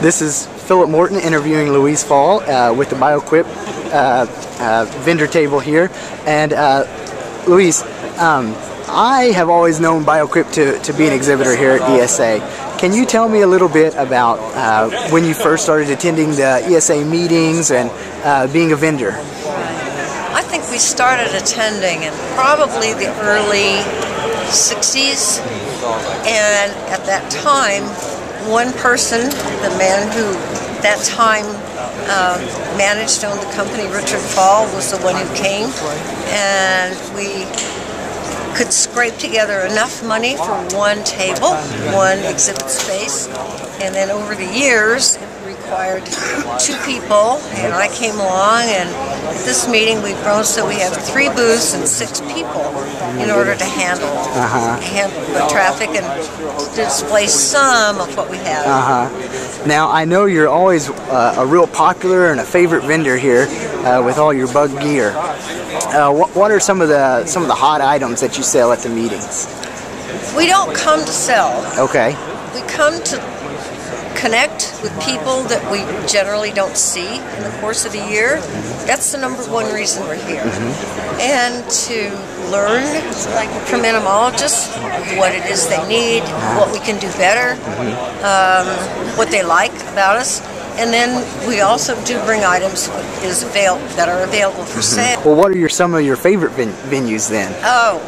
This is Philip Morton interviewing Louise Fall with the BioQuip vendor table here. And Louise, I have always known BioQuip to be an exhibitor here at ESA. Can you tell me a little bit about when you first started attending the ESA meetings and being a vendor? I think we started attending in probably the early 60s, and at that time, one person, the man who at that time managed to own the company, Richard Fall, was the one who came, and we could scrape together enough money for one table, one exhibit space, and then over the years it required 2 people, and I came along, and at this meeting we've grown so we have 3 booths and 6 people in order to handle the traffic and display some of what we have. Now I know you're always a real popular and a favorite vendor here with all your bug gear. What are some of the hot items that you sell at the meetings? We don't come to sell. Okay. We come to connect with people that we generally don't see in the course of a year. That's the #1 reason we're here. And to learn from entomologists what it is they need, what we can do better, what they like about us. And then we also do bring items that are available for sale. Well, what are some of your favorite venues then? Oh,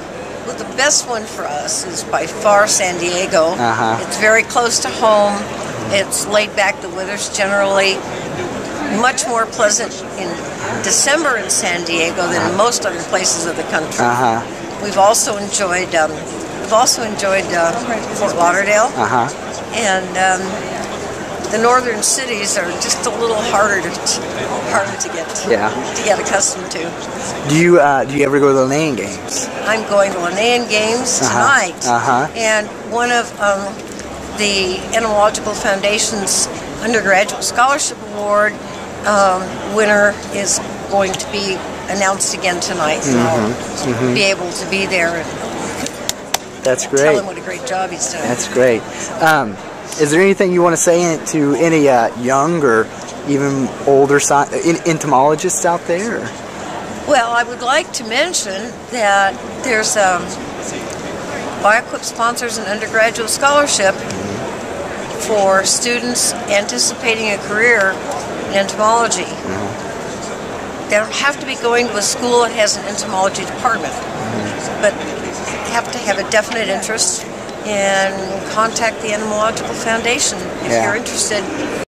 well, the best one for us is by far San Diego. It's very close to home. It's laid back. The weather's generally much more pleasant in December in San Diego than in most other places of the country. We've also enjoyed Fort Lauderdale, and the northern cities are just a little harder to get accustomed to. Do you ever go to the Linnaean Games? I'm going to Linnaean Games tonight, and one of the Entomological Foundation's Undergraduate Scholarship Award winner is going to be announced again tonight, so I'll be able to be there and That's great. tell him what a great job he's done. That's great. Is there anything you want to say to any young or even older entomologists out there? Well, I would like to mention that there's BioQuip sponsors an undergraduate scholarship for students anticipating a career in entomology. They don't have to be going to a school that has an entomology department, but have to have a definite interest and contact the Entomological Foundation if you're interested.